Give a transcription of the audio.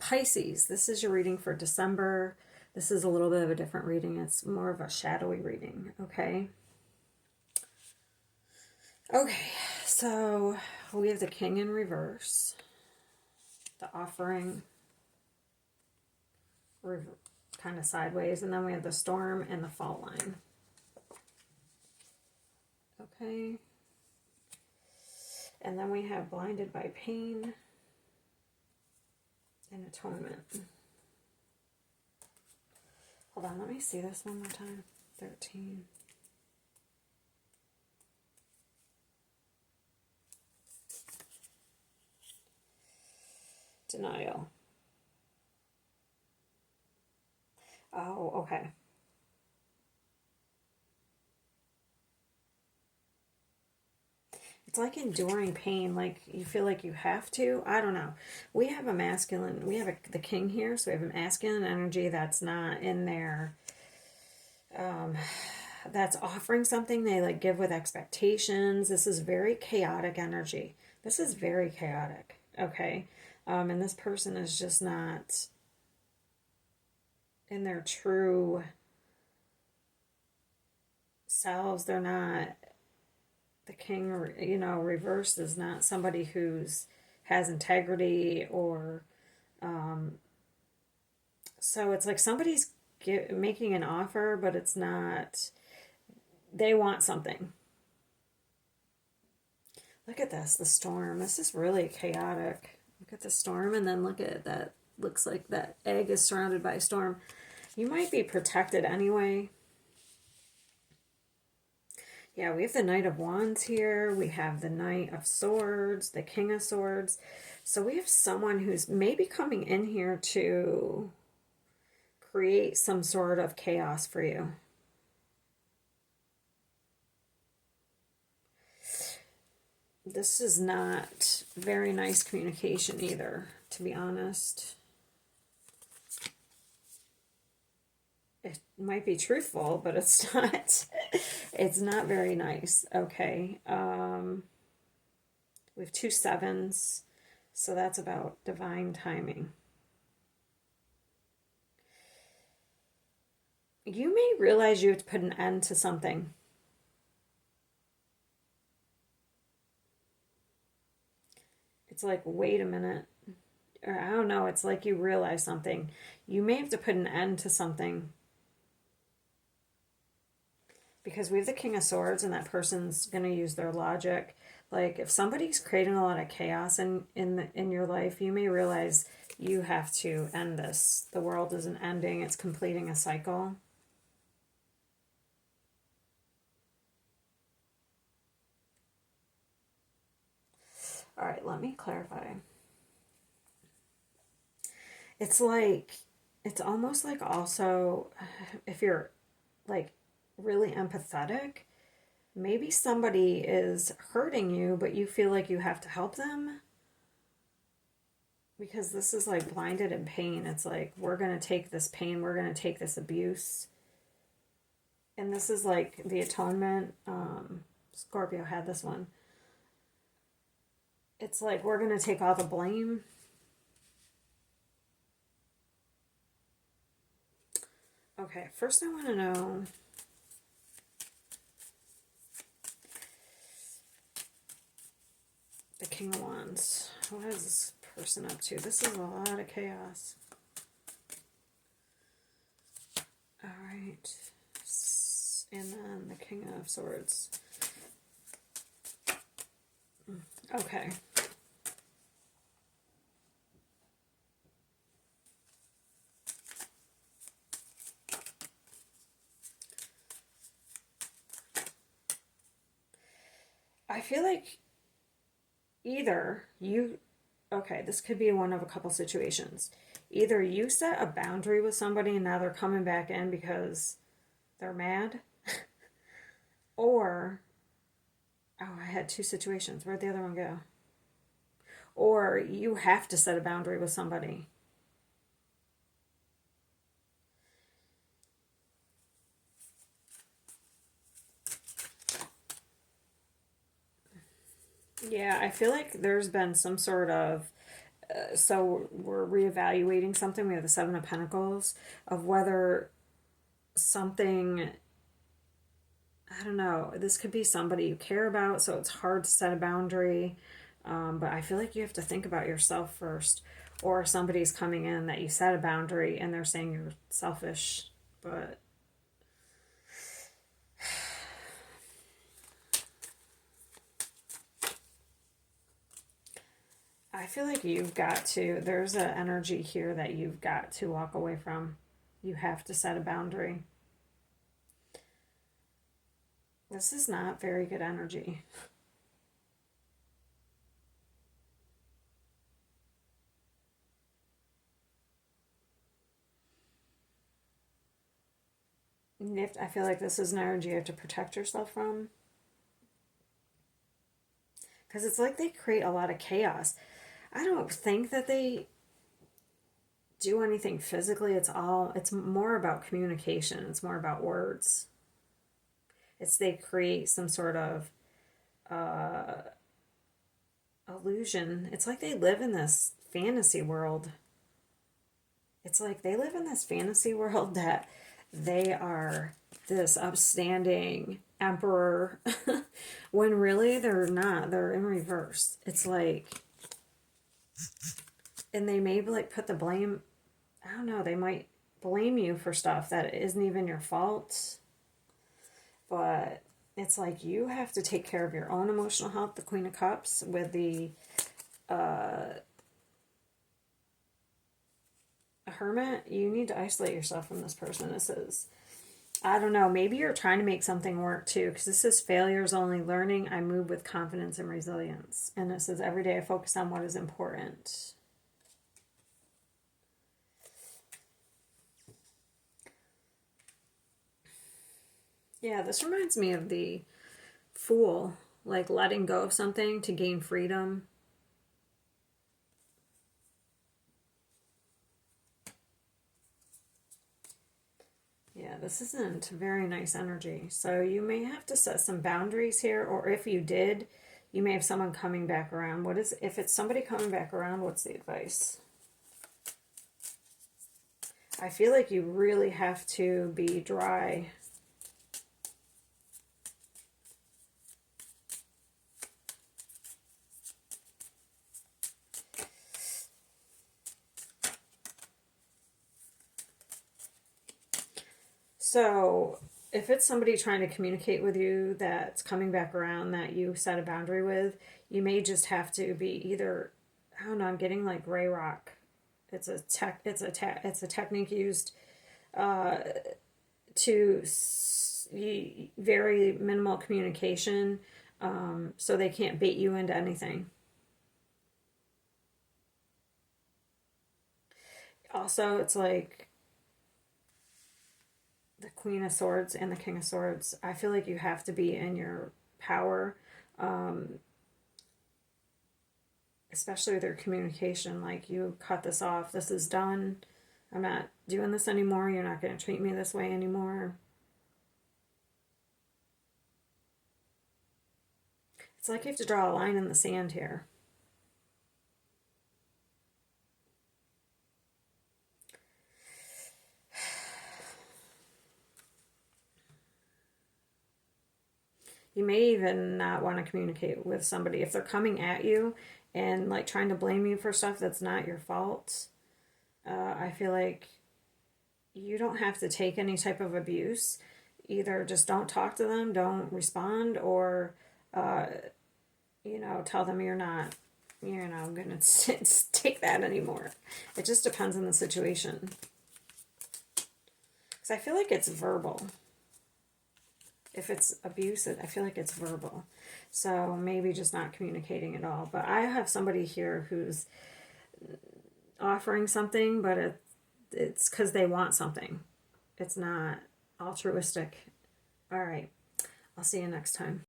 Pisces, this is your reading for December. This is a little bit of a different reading. It's more of a shadowy reading, okay? Okay, so we have the King in reverse, the Offering kind of sideways, and then we have the Storm and the Fault line. Okay. And then we have Blinded by Pain and Atonement. Hold on, let me see this one more time. 13. Denial. Oh, okay. It's like enduring pain, like you feel like you have to. I don't know. We have a masculine, we have the king here, so we have a masculine energy that's not in there. That's offering something. They like give with expectations. This is very chaotic energy. This is very chaotic, okay? And this person is just not in their true selves. They're not, the king, reversed is not somebody who's has integrity or, so it's like somebody's making an offer, but it's not, they want something. Look at this, the storm. This is really chaotic. Look at the storm, and then look at that. Looks like that egg is surrounded by a storm. You might be protected anyway. Yeah, we have the Knight of Wands here. We have the Knight of Swords, the King of Swords. So we have someone who's maybe coming in here to create some sort of chaos for you. This is not very nice communication either, to be honest. It might be truthful, but it's not. It's not very nice. Okay. We have 2 sevens, so that's about divine timing. You may realize you have to put an end to something. It's like, wait a minute. Or I don't know, it's like you realize something. You may have to put an end to something. Because we have the King of Swords, and that person's going to use their logic. Like, if somebody's creating a lot of chaos in your life, you may realize you have to end this. The world isn't ending, it's completing a cycle. All right, let me clarify. It's like, it's almost like also, if you're like really empathetic, maybe somebody is hurting you, but you feel like you have to help them. Because this is like blinded in pain. It's like, we're going to take this pain, we're going to take this abuse. And this is like the atonement. Scorpio had this one. It's like, we're going to take all the blame. Okay, first I want to know, the King of Wands. What is this person up to? This is a lot of chaos. All right. And then the King of Swords. Okay. I feel like either you, okay, this could be one of a couple situations. Either you set a boundary with somebody and now they're coming back in because they're mad, or, oh, I had 2 situations. Where'd the other one go? Or you have to set a boundary with somebody. Yeah, I feel like there's been some sort of So we're reevaluating something. We have the Seven of Pentacles of whether something, I don't know, this could be somebody you care about, so it's hard to set a boundary. But I feel like you have to think about yourself first. Or somebody's coming in that you set a boundary and they're saying you're selfish. But I feel like you've got to, there's an energy here that you've got to walk away from. You have to set a boundary. This is not very good energy. I feel like this is an energy you have to protect yourself from. Because it's like they create a lot of chaos. I don't think that they do anything physically. It's more about communication. It's more about words. It's they create some sort of illusion. It's like they live in this fantasy world. It's like they live in this fantasy world that they are this upstanding emperor when really they're not. They're in reverse. It's like, and they may like put the blame, I don't know, they might blame you for stuff that isn't even your fault. But it's like you have to take care of your own emotional health. The Queen of Cups with the Hermit, you need to isolate yourself from this person. This is, I don't know, maybe you're trying to make something work too, because this is failures only, learning. I move with confidence and resilience. And this is every day I focus on what is important. Yeah, this reminds me of the Fool, like letting go of something to gain freedom. Yeah, this isn't very nice energy. So you may have to set some boundaries here, or if you did, you may have someone coming back around. What is, if it's somebody coming back around, what's the advice? I feel like you really have to be dry. So if it's somebody trying to communicate with you that's coming back around that you set a boundary with, you may just have to be either, I don't know, I'm getting like gray rock. It's a technique used to very minimal communication, so they can't bait you into anything. Also, it's like the Queen of Swords and the King of Swords. I feel like you have to be in your power, especially with their communication. Like, you cut this off. This is done. I'm not doing this anymore. You're not going to treat me this way anymore. It's like you have to draw a line in the sand here. You may even not want to communicate with somebody if they're coming at you and like trying to blame you for stuff that's not your fault. I feel like you don't have to take any type of abuse. Either just don't talk to them, don't respond, or tell them you're not, going to take that anymore. It just depends on the situation. Because I feel like it's verbal. If it's abuse, I feel like it's verbal. So maybe just not communicating at all. But I have somebody here who's offering something, but it's because they want something. It's not altruistic. All right. I'll see you next time.